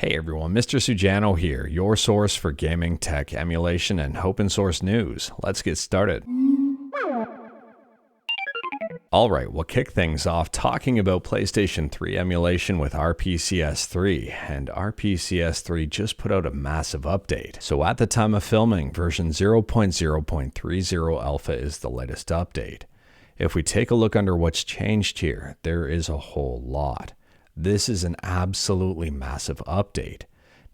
Hey everyone, Mr. Sujano here, your source for gaming, tech, emulation, and open source news. Let's get started. Alright, we'll kick things off talking about PlayStation 3 emulation with RPCS3, and RPCS3 just put out a massive update. So at the time of filming, version 0.0.30 alpha is the latest update. If we take a look under what's changed here, there is a whole lot. This is an absolutely massive update.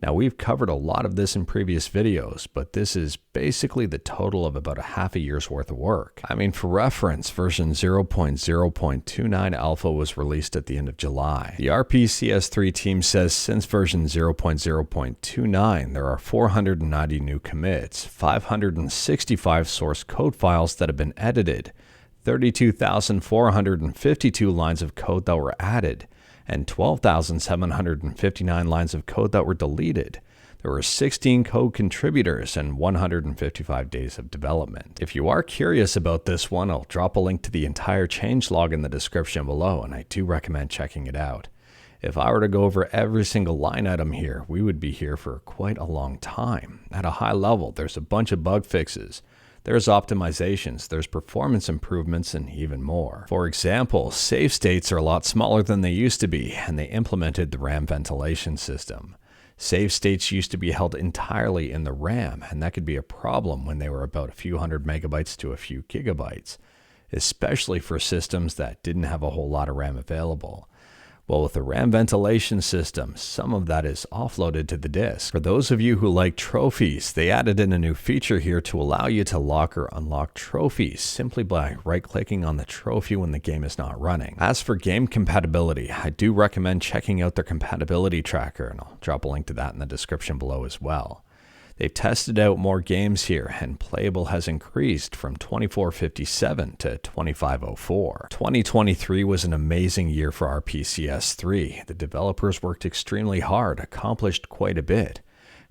Now we've covered a lot of this in previous videos, but this is basically the total of about a half a year's worth of work. I mean, for reference, version 0.0.29 alpha was released at the end of July. The RPCS3 team says since version 0.0.29, there are 490 new commits, 565 source code files that have been edited, 32,452 lines of code that were added, and 12,759 lines of code that were deleted. There were 16 code contributors and 155 days of development. If you are curious about this one, I'll drop a link to the entire changelog in the description below, and I do recommend checking it out. If I were to go over every single line item here, we would be here for quite a long time. At a high level, there's a bunch of bug fixes. There's optimizations, there's performance improvements, and even more. For example, save states are a lot smaller than they used to be, and they implemented the RAM ventilation system. Save states used to be held entirely in the RAM, and that could be a problem when they were about a few hundred megabytes to a few gigabytes, especially for systems that didn't have a whole lot of RAM available. Well, with the RAM ventilation system, some of that is offloaded to the disk. For those of you who like trophies, they added in a new feature here to allow you to lock or unlock trophies simply by right-clicking on the trophy when the game is not running. As for game compatibility, I do recommend checking out their compatibility tracker, and I'll drop a link to that in the description below as well. They've tested out more games here, and playable has increased from 2457 to 2504. 2023 was an amazing year for RPCS3. The developers worked extremely hard, accomplished quite a bit,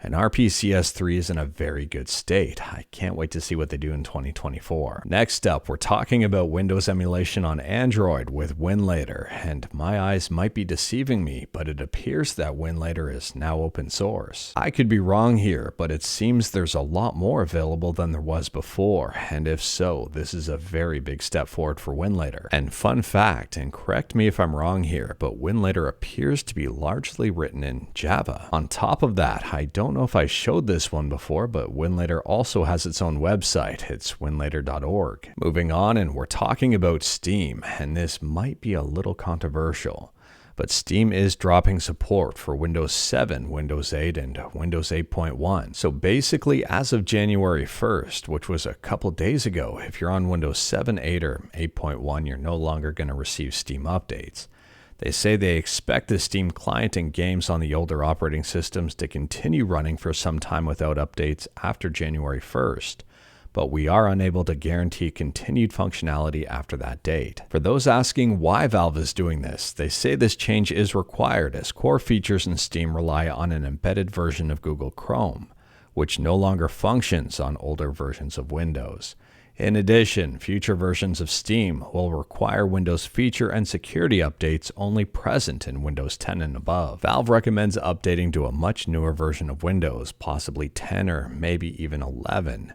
and RPCS3 is in a very good state. I can't wait to see what they do in 2024. Next up, we're talking about Windows emulation on Android with Winlator, and my eyes might be deceiving me, but it appears that Winlator is now open source. I could be wrong here, but it seems there's a lot more available than there was before, and if so, this is a very big step forward for Winlator. And fun fact, and correct me if I'm wrong here, but Winlator appears to be largely written in Java. On top of that, I don't know if I showed this one before, but Winlator also has its own website. It's winlator.org. Moving on, and we're talking about Steam, and this might be a little controversial, but Steam is dropping support for Windows 7, Windows 8, and Windows 8.1. So basically, as of January 1st, which was a couple days ago, if you're on Windows 7, 8, or 8.1, you're no longer going to receive Steam updates. They say they expect the Steam client and games on the older operating systems to continue running for some time without updates after January 1st, but we are unable to guarantee continued functionality after that date. For those asking why Valve is doing this, they say this change is required as core features in Steam rely on an embedded version of Google Chrome, which no longer functions on older versions of Windows. In addition, future versions of Steam will require Windows feature and security updates only present in Windows 10 and above. Valve recommends updating to a much newer version of Windows, possibly 10 or maybe even 11.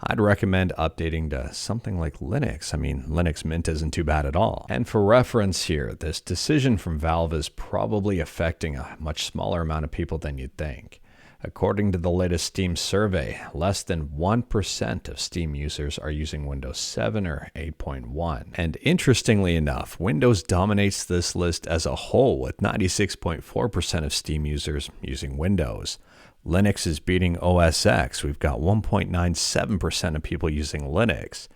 I'd recommend updating to something like Linux. I mean, Linux Mint isn't too bad at all. And for reference here, this decision from Valve is probably affecting a much smaller amount of people than you'd think. According to the latest Steam survey, less than 1% of Steam users are using Windows 7 or 8.1. And interestingly enough, Windows dominates this list as a whole, with 96.4% of Steam users using Windows. Linux is beating OS X. We've got 1.97% of people using Linux,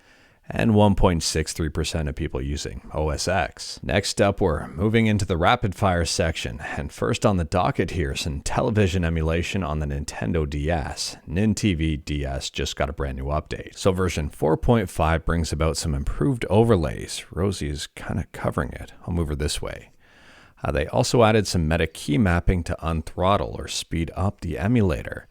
and 1.63% of people using OS X. Next up, we're moving into the rapid fire section, and first on the docket here is some television emulation on the Nintendo DS. NINTV DS just got a brand new update. So version 4.5 brings about some improved overlays. Rosie is kind of covering it. I'll move her this way. They also added some meta key mapping to unthrottle or speed up the emulator.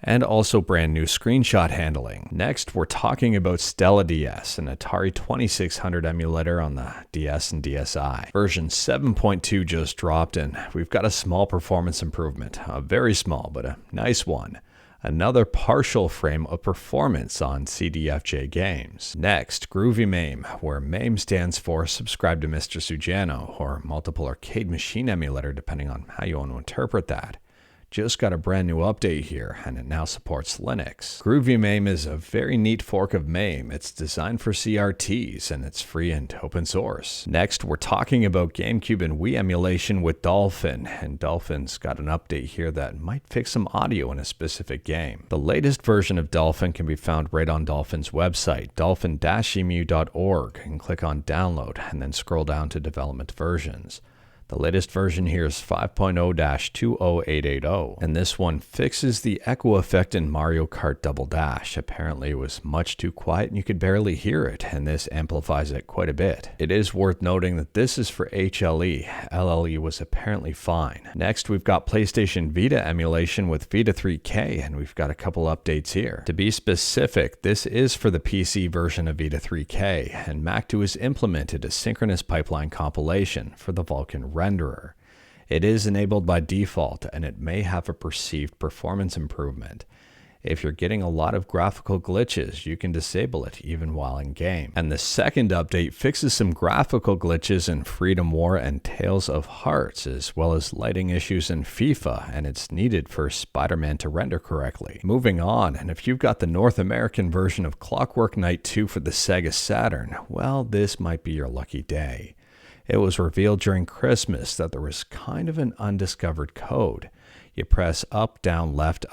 and also brand new screenshot handling. Next, we're talking about Stella DS, an Atari 2600 emulator on the DS and DSi. Version 7.2 just dropped, and we've got a small performance improvement, a very small but a nice one. Another partial frame of performance on CDFJ games. Next, GroovyMAME, where MAME stands for Subscribe to Mr. Sujano, or Multiple Arcade Machine Emulator, depending on how you want to interpret that. Just got a brand new update here, and it now supports Linux. GroovyMAME is a very neat fork of MAME. It's designed for CRTs, and it's free and open source. Next, we're talking about GameCube and Wii emulation with Dolphin, and Dolphin's got an update here that might fix some audio in a specific game. The latest version of Dolphin can be found right on Dolphin's website, dolphin-emu.org, and click on Download, and then scroll down to Development Versions. The latest version here is 5.0-20880, and this one fixes the echo effect in Mario Kart Double Dash. Apparently it was much too quiet and you could barely hear it, and this amplifies it quite a bit. It is worth noting that this is for HLE. LLE was apparently fine. Next, we've got PlayStation Vita emulation with Vita 3K, and we've got a couple updates here. To be specific, this is for the PC version of Vita 3K, and Mac2 has implemented a synchronous pipeline compilation for the Vulkan renderer. It is enabled by default, and it may have a perceived performance improvement. If you're getting a lot of graphical glitches, you can disable it even while in game. And the second update fixes some graphical glitches in Freedom War and Tales of Hearts, as well as lighting issues in FIFA, and it's needed for Spider-Man to render correctly. Moving on, and if you've got the North American version of Clockwork Night 2 for the Sega Saturn, well, this might be your lucky day. It was revealed during Christmas that there was kind of an undiscovered code. You press up, down, left,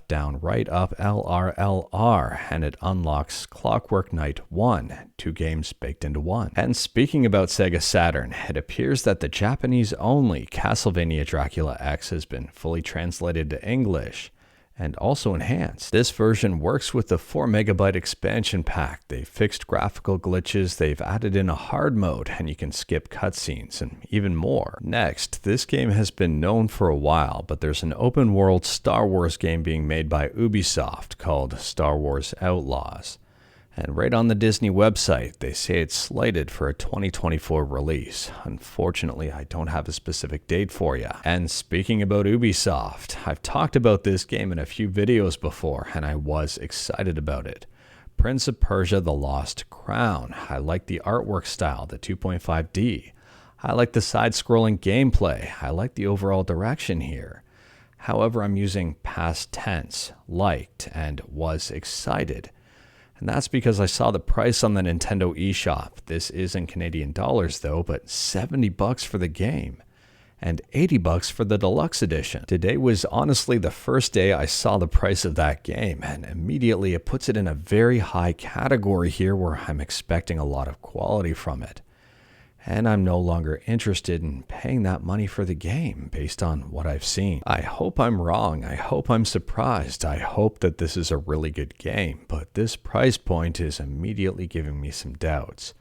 down, right, up, LR, and it unlocks Clockwork Night 1, 2 games baked into one. And speaking about Sega Saturn, it appears that the Japanese-only Castlevania Dracula X has been fully translated to English and also enhanced. This version works with the 4 MB expansion pack. They've fixed graphical glitches, they've added in a hard mode, and you can skip cutscenes and even more. Next, this game has been known for a while, but there's an open world Star Wars game being made by Ubisoft called Star Wars Outlaws. And right on the Disney website, they say it's slated for a 2024 release. Unfortunately, I don't have a specific date for you. And speaking about Ubisoft, I've talked about this game in a few videos before, and I was excited about it. Prince of Persia: The Lost Crown. I like the artwork style, the 2.5D. I like the side-scrolling gameplay. I like the overall direction here. However, I'm using past tense, liked, and was excited. And that's because I saw the price on the Nintendo eShop. This is in Canadian dollars though, but $70 for the game and $80 for the deluxe edition. Today was honestly the first day I saw the price of that game, and immediately it puts it in a very high category here where I'm expecting a lot of quality from it. And I'm no longer interested in paying that money for the game based on what I've seen. I hope I'm wrong. I hope I'm surprised. I hope that this is a really good game, but this price point is immediately giving me some doubts.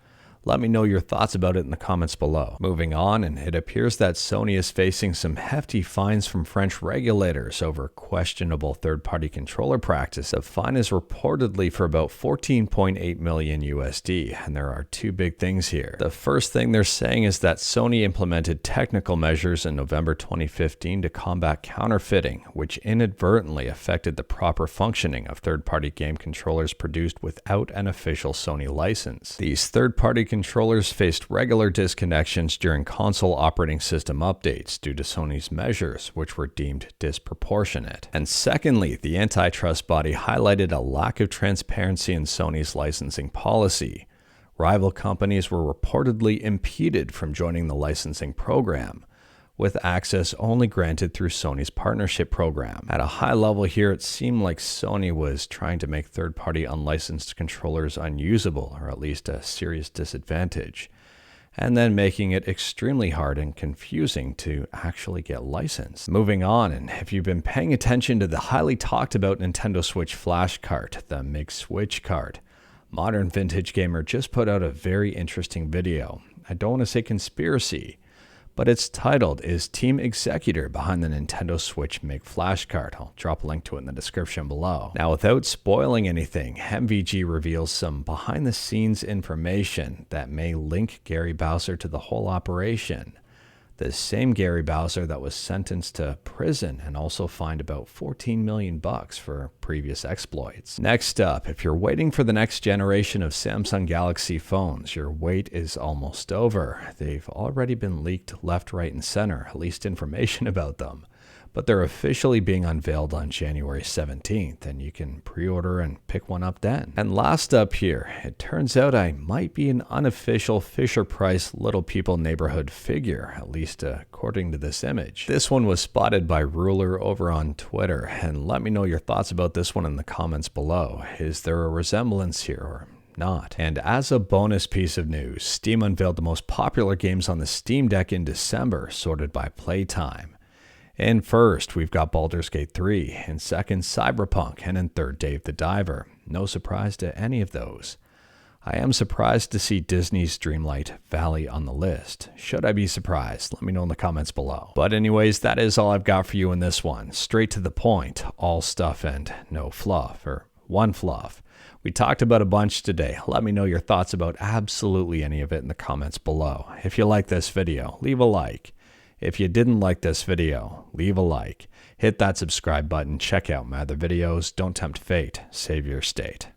Let me know your thoughts about it in the comments below. Moving on, and it appears that Sony is facing some hefty fines from French regulators over questionable third-party controller practice. The fine is reportedly for about 14.8 million USD, and there are two big things here. The first thing they're saying is that Sony implemented technical measures in November 2015 to combat counterfeiting, which inadvertently affected the proper functioning of third-party game controllers produced without an official Sony license. These third-party controllers faced regular disconnections during console operating system updates due to Sony's measures, which were deemed disproportionate. And secondly, the antitrust body highlighted a lack of transparency in Sony's licensing policy. Rival companies were reportedly impeded from joining the licensing program, with access only granted through Sony's partnership program. At a high level here, it seemed like Sony was trying to make third-party unlicensed controllers unusable, or at least a serious disadvantage, and then making it extremely hard and confusing to actually get licensed. Moving on, and if you've been paying attention to the highly talked about Nintendo Switch Flash cart, the Make Switch cart, Modern Vintage Gamer just put out a very interesting video. I don't want to say conspiracy, but its title is Team Xecuter behind the Nintendo Switch MIG flashcard. I'll drop a link to it in the description below. Now, without spoiling anything, MVG reveals some behind-the-scenes information that may link Gary Bowser to the whole operation. The same Gary Bowser that was sentenced to prison and also fined about $14 million for previous exploits. Next up, if you're waiting for the next generation of Samsung Galaxy phones, your wait is almost over. They've already been leaked left, right, and center, at least information about them. But they're officially being unveiled on January 17th, and you can pre-order and pick one up then. And last up here, it turns out I might be an unofficial Fisher-Price Little People neighborhood figure, at least according to this image. This one was spotted by Ruler over on Twitter, and let me know your thoughts about this one in the comments below. Is there a resemblance here or not? And as a bonus piece of news, Steam unveiled the most popular games on the Steam Deck in December, sorted by playtime. In first, we've got Baldur's Gate 3, in second, Cyberpunk, and in third, Dave the Diver. No surprise to any of those. I am surprised to see Disney's Dreamlight Valley on the list. Should I be surprised? Let me know in the comments below. But anyways, that is all I've got for you in this one. Straight to the point, all stuff and no fluff, or one fluff. We talked about a bunch today. Let me know your thoughts about absolutely any of it in the comments below. If you like this video, leave a like. If you didn't like this video, leave a like. Hit that subscribe button, check out my other videos. Don't tempt fate, save your state.